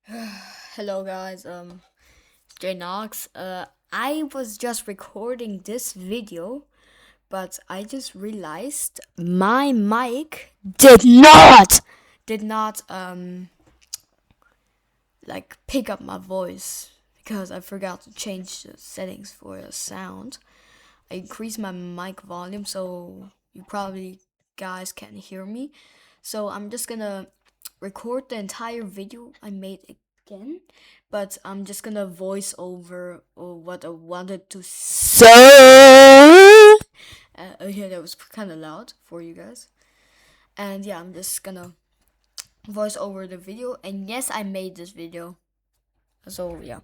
Hello guys, it's Jay Knox. I was just recording this video, but I just realized my mic did not like pick up my voice because I forgot to change the settings for the sound. I increased my mic volume so you probably guys can hear me. So I'm just gonna record the entire video I made again, but I'm just gonna voice over what I wanted to say. Yeah, that was kind of loud for you guys. And yeah, I'm just gonna voice over the video. And yes, I made this video. So yeah,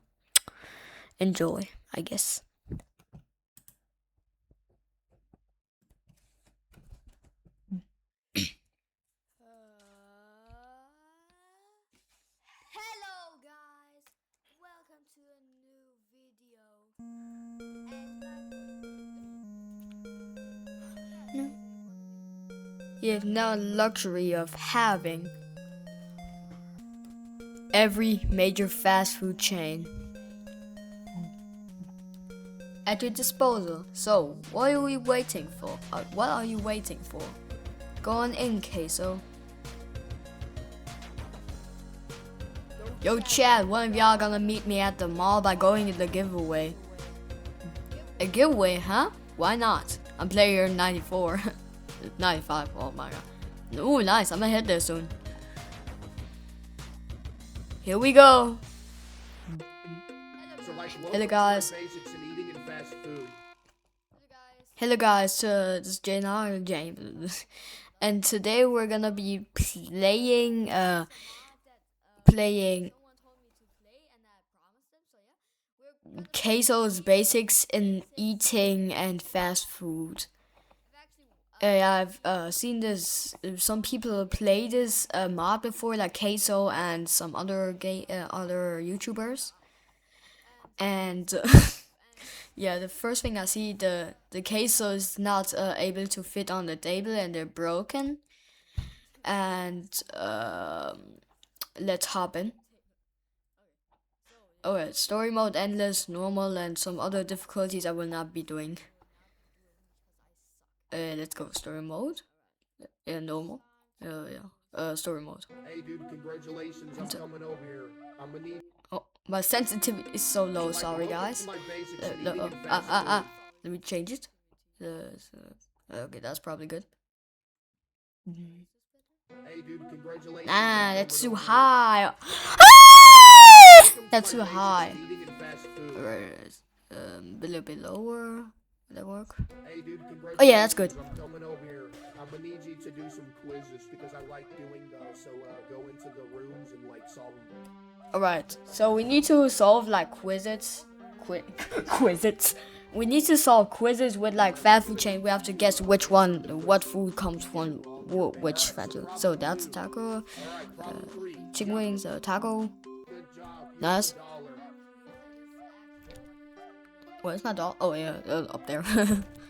enjoy, I guess. Hello guys, welcome to a new video. You have no luxury of having every major fast food chain at your disposal. So, what are we waiting for? What are you waiting for? Go on in, CaseO. Yo, Chad, one of y'all gonna meet me at the mall by going to the giveaway. A giveaway, huh? Why not? I'm player 94. 95, oh my god. Ooh, nice, I'm gonna hit there soon. Here we go. Hello guys. Hello guys, this is James. And today we're gonna be playing CaseOh's basics in eating and fast food. I've seen this. Some people play this mod before, like CaseOh and some other other YouTubers. And yeah, the first thing I see, the CaseOh is not able to fit on the table and they're broken. And let's hop in. Alright, story mode, endless, normal, and some other difficulties I will not be doing. Let's go story mode. Yeah, normal. Story mode. Hey dude, congratulations, I'm coming over here. I'm gonna need... Oh, my sensitivity is so low, sorry guys. Let me change it. Okay, that's probably good. Hey dude, congratulations. Nah, that's too high. That's too high. Alright, a little bit lower. Will that work? Hey dude, oh yeah, that's good. I'm coming over here. I'm gonna need you to do some quizzes because I like doing those. So go into the rooms and like solve them. Alright, so we need to solve like quizzes. Quizzes. We need to solve quizzes with like fast food chain. We have to guess what food comes from which fast food. So that's taco, chicken wings, taco. Nice. Where's my doll? Oh yeah, up there.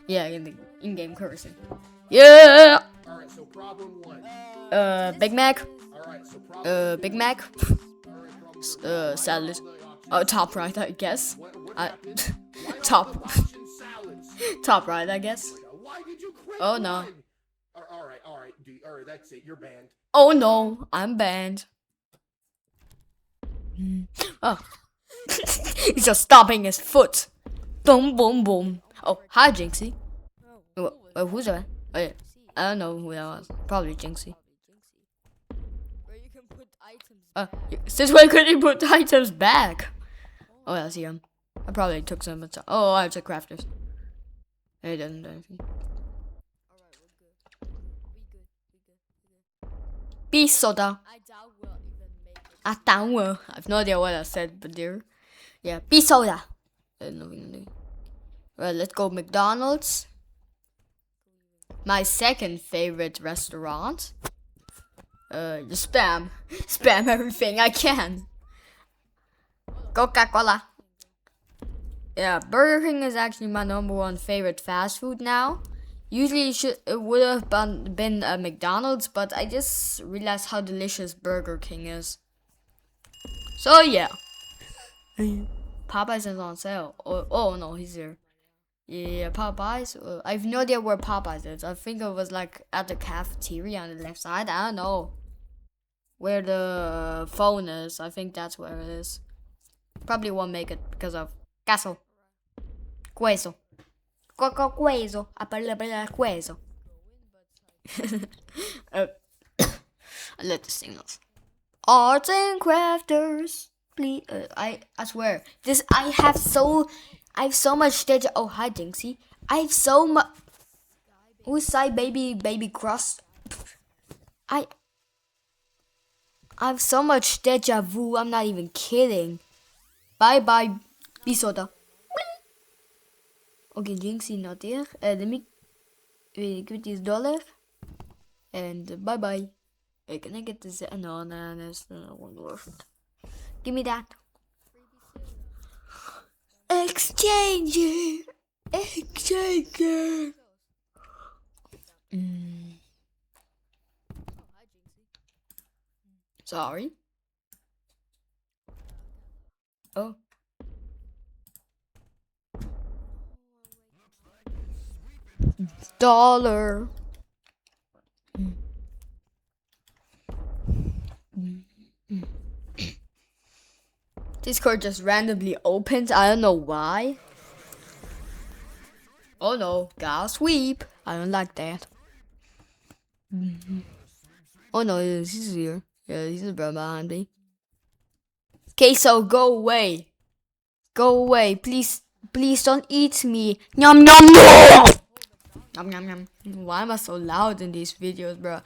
Yeah, in the in-game currency. Yeah. Alright, so problem 1. Big Mac. Alright, so Big Mac. Salad. Oh, top right, I guess. Top. Top right, I guess. Why did you quit? Oh no. Alright, dude. Alright, that's it. You're banned. Oh no, I'm banned. Oh. He's just stomping his foot. Boom, boom, boom. Oh, hi, Jinxie. Who's that? Oh, yeah. I don't know who that was. Probably Jinxie. Since when could you put items back? Oh, I see him. I probably took some. Oh, I took crafters. He doesn't do anything. Be soda. I have no idea what I said, but there. Yeah, be soda. Well, let's go McDonald's. My second favorite restaurant. Just spam everything I can. Coca-Cola. Yeah, Burger King is actually my #1 favorite fast food now. Usually it would have been McDonald's, but I just realized how delicious Burger King is. So yeah, Popeyes is on sale. Oh no, he's here. Yeah, Popeyes. I have no idea where Popeyes is. I think it was like at the cafeteria on the left side. I don't know where the phone is. I think that's where it is. Probably won't make it because of queso. Queso. Queso. Queso. uh, I let the signals. Arts and crafters. Please, I swear. I have so much data. Oh, hi, Jinxie. I have so much. Who's side baby crust? I have so much deja vu. I'm not even kidding. Bye, Bisoda. Okay, Jinxie not there. Let me get this dollar. And bye. Can I get this? No, that's not worth it. Give me that. Exchanger. Sorry. Oh. Dollar. Discord just randomly opens. I don't know why. Oh no, gotta sweep. I don't like that. Oh no, he's here. Yeah, he's a bro behind me. CaseOh, go away. Go away. Please don't eat me. Yum yum yum. Yum. Why am I so loud in these videos, bro?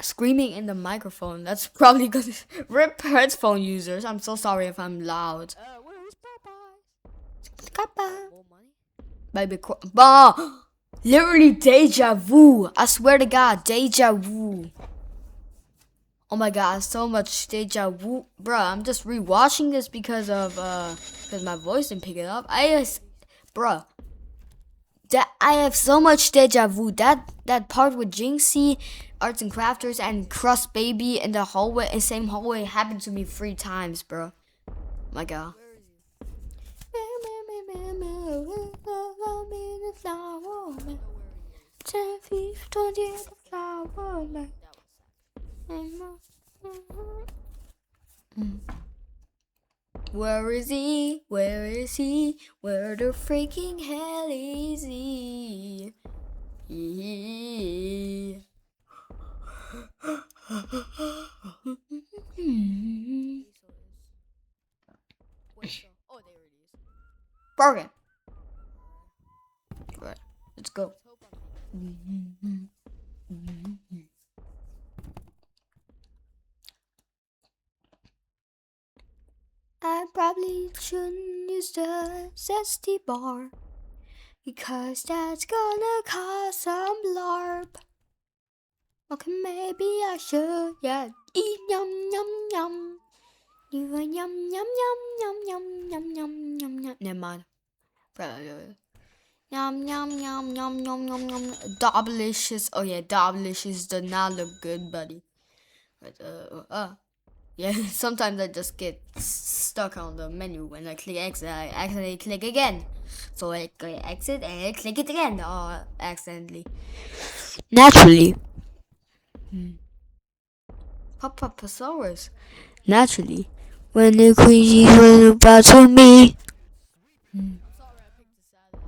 Screaming in the microphone. That's probably gonna rip headphone users. I'm so sorry if I'm loud. Where's Popeye? Kappa. More money? Baby, bah! Literally deja vu. I swear to God, deja vu. Oh my God, so much deja vu, bruh. I'm just rewatching this because my voice didn't pick it up. Bruh, that I have so much deja vu. That part with Jinxie, Arts and Crafters, and Crust Baby in the hallway, same hallway, happened to me 3 times, bro. My God. Where is he? Where is he? Where the freaking hell is he? Oh, there it is. Bargain. Right, let's go. I probably shouldn't use the zesty bar because that's gonna cause some LARP. Okay, maybe I should. Yeah, eat yum yum yum. You yum yum yum yum yum yum yum yum. Never mind. Yum yum yum yum yum yum yum. Doublicious. Oh yeah, Doublicious does not look good, buddy. But yeah, sometimes I just get stuck on the menu when I click exit. I accidentally click again. So I click exit and I click it again. Accidentally. Naturally. Papasaurus. Naturally. When the queen was about to me. Sorry, I picked the salad.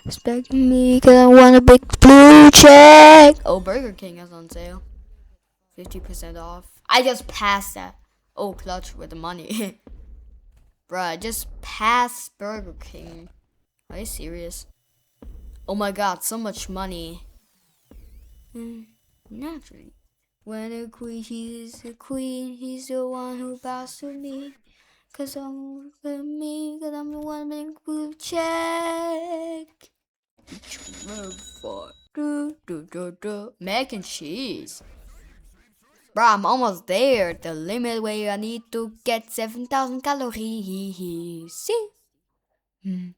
Expect me cause I want a big blue check. Oh, Burger King is on sale. 50% off. I just passed that. Oh, clutch with the money. Bruh, I just passed Burger King. Are you serious? Oh my God, so much money. Naturally. When a queen, she's a queen. He's the one who bows to me. Cause I'm me, cause I'm the one big blue check. Mac and cheese. Bro, I'm almost there. The limit where I need to get 7,000 calories. See? Oh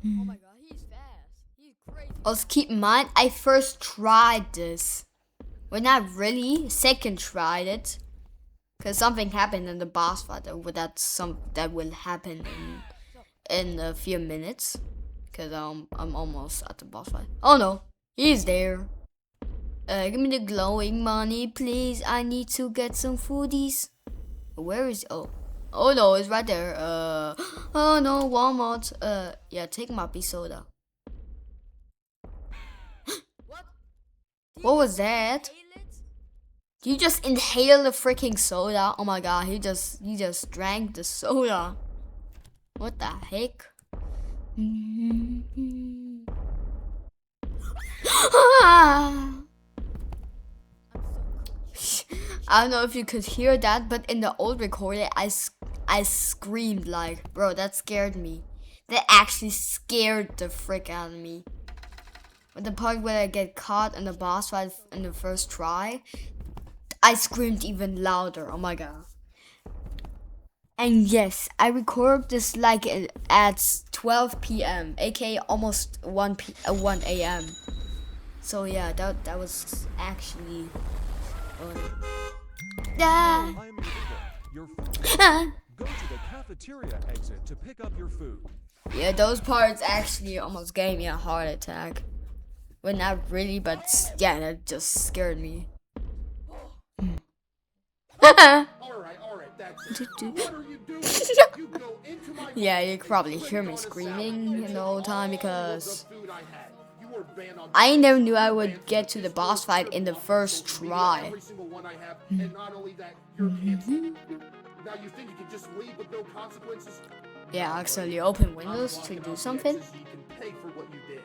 my God, he's fast. He's crazy. Also, keep in mind, I first tried this. Well, not really. Second tried it. Because something happened in the boss fight that will happen in a few minutes. Because I'm almost at the boss fight. Oh no, he's there. Give me the glowing money, please. I need to get some foodies. Where is oh no, it's right there. Oh no, Walmart. Yeah, take my soda. What was that? You just inhaled the freaking soda. Oh my god, he just drank the soda. What the heck? I don't know if you could hear that, but in the old recording, I screamed like, bro, that scared me. That actually scared the frick out of me. But the part where I get caught in the boss fight in the first try, I screamed even louder. Oh my god. And yes, I recorded this like at 12 p.m. aka almost 1 a.m. So yeah, that was actually I'm your food. Go to the cafeteria exit to pick up your food. yeah, those parts actually almost gave me a heart attack. Well, not really, but yeah, that just scared me. Alright, that's it. What are you doing? You go into my Yeah, you could probably hear me screaming the whole time because food I had. You were banned on I never knew I would get to the boss fight in the first try. every single one I have, and not only that, you're canceled. Now you think you can just leave with no consequences? Yeah, actually open Windows to do something. You can pay for what you did.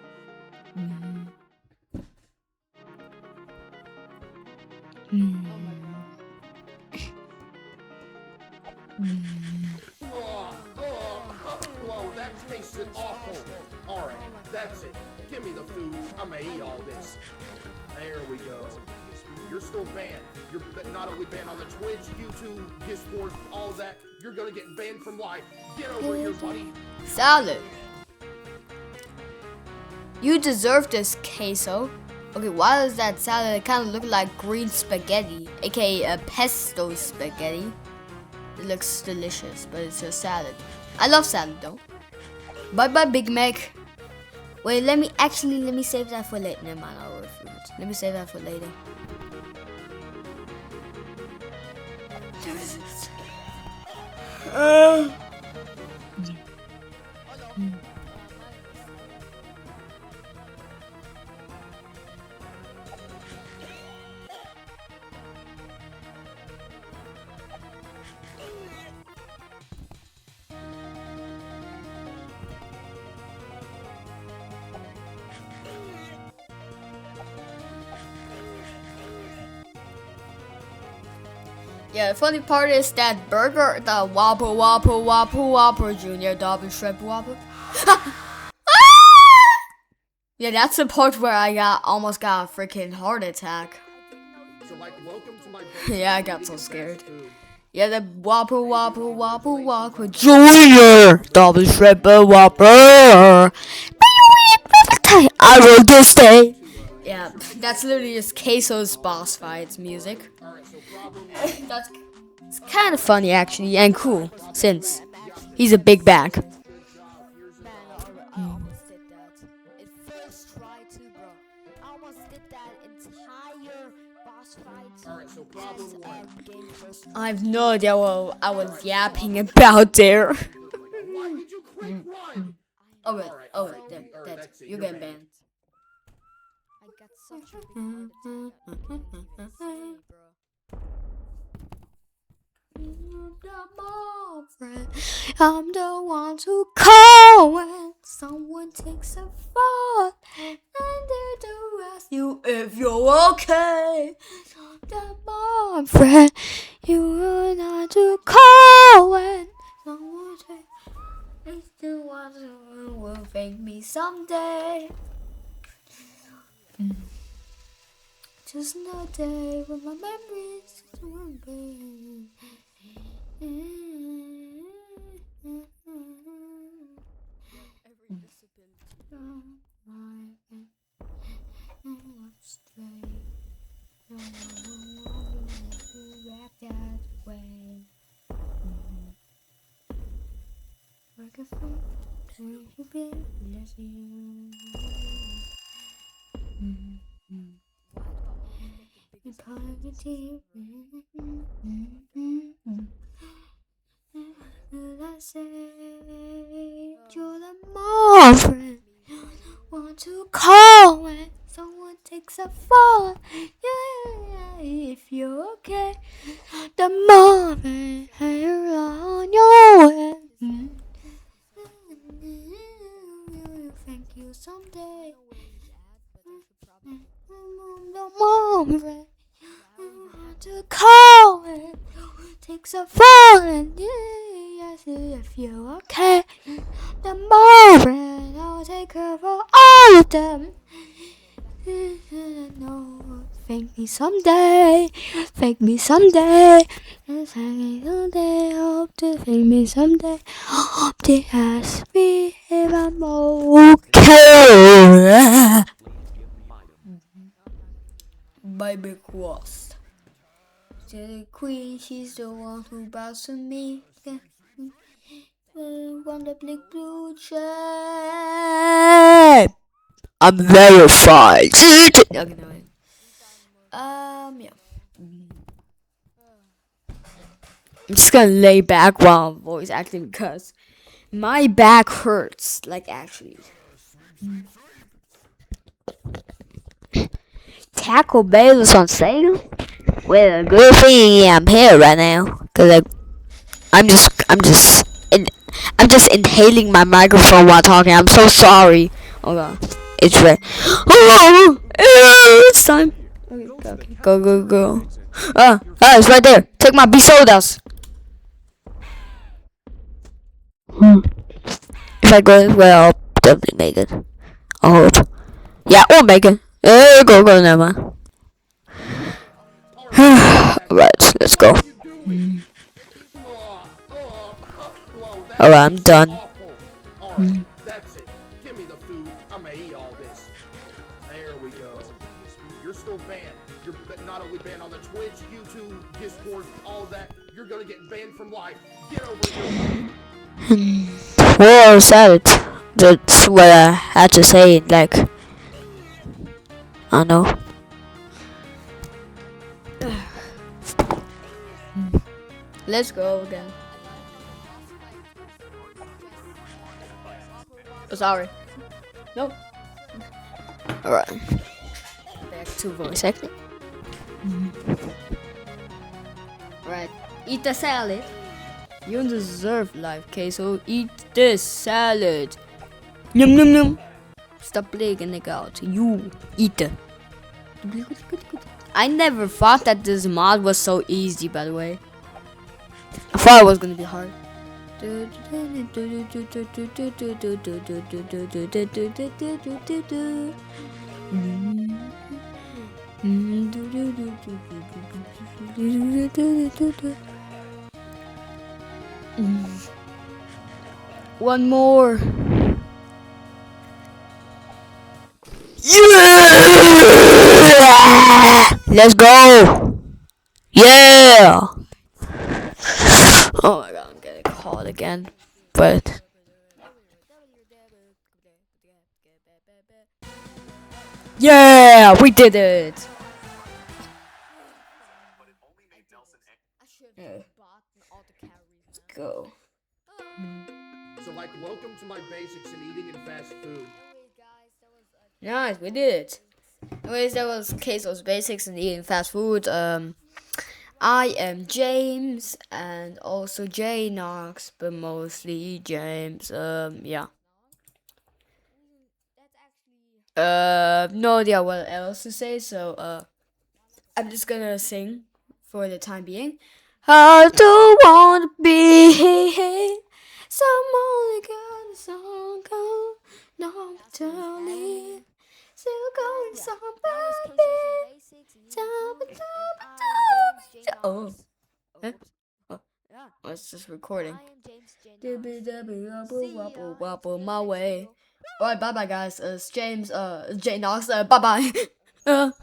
Whoa, that tasted awful. Alright, that's it. Give me the food. I'm gonna eat all this. There we go. You're still banned. You're not only banned on the Twitch, YouTube, Discord, all that. You're gonna get banned from live. Get over here, buddy. Salad. You deserve this, queso. Okay, why does that salad kind of look like green spaghetti, aka a pesto spaghetti? It looks delicious, but it's a salad. I love salad though. Bye bye, Big Mac. Wait, let me save that for later. Never mind, I'll order food. Let me save that for later. Yeah, the funny part is that burger, the Whopper Junior Double Shrimp Whopper. Yeah, that's the part where I almost got a freaking heart attack. So, like, welcome to my Yeah, I got so scared. Yeah, the Whopper Junior Double Shrimp Whopper. I will just stay. Yeah, that's literally just CaseOh's boss fights music. That's it's kind of funny actually and cool since he's a big bag. Man, I almost did that. It first try too, bro. I almost did that entire boss fight. Alright, so problem one. Game first. I have no idea what I was yapping about there. Why did you click run? Oh wait, that's you get banned. I got such a big heart attack. I can't even say, bro. I'm the one to call when someone takes a fall, and there to ask you if you're okay. The mom friend, you are not to call when someone takes the one who will thank me someday. Just another day with my memories will be. Every discipline. You're the mom friend. Want to call when someone takes a fall. Yeah, if you're okay. The moment you're on your way. Thank you someday. The moment want to call when takes a fall. And yes, if you're okay. The moment I'll take care of all of them. No, thank me someday. Thank me someday. Yes, thank me someday. Hope to thank me someday. Hope to ask me if I'm okay. Baby crossed. The queen, she's the one who bows to me. Want the big blue chain. I'm verified. Okay, no. Yeah. I'm just gonna lay back while I'm voice acting because my back hurts. Like, actually. Taco Bell is on sale? Well, a good thing I'm here right now. Cause I'm just inhaling my microphone while talking. I'm so sorry. Hold on. It's red. Oh, it's time. Okay, go. It's right there. Take my B-sodas. If I go, well, I'll definitely make it. I hope. Yeah, we'll make it. Go, never mind. Alright, let's go. Alright, I'm done. Alright, that's it. Give me the food. I'm gonna eat all this. There we go. You're still banned. You're not only banned on the Twitch, YouTube, Discord, all that. You're gonna get banned from life. Get over it. Well, sad. That's what I had to say. Like, I don't know. Let's go again. Oh, sorry. Nope. Alright. Back to voice acting. Right. Eat the salad. You deserve life, CaseOh's. Eat this salad. Yum yum yum. Stop blinking it out. You eat it. I never thought that this mod was so easy, by the way. I thought it was gonna be hard. One more. Yeah! Let's go. Yeah. Oh my god, I'm getting caught again. But yeah, we did it. Let's go. So, like, welcome to my basics in eating and fast food. Nice, we did it. Anyways, that was CaseOh's basics in eating fast food. I am James and also Jay Knox, but mostly James. Yeah. No idea what else to say, so I'm just gonna sing for the time being. I don't wanna be someone got a song go, no totally still going somebody. Oh. Huh? Oh. Oh, it's just recording. Wobble my way. Alright, bye bye guys. It's James, Jay Knox, bye bye. Uh.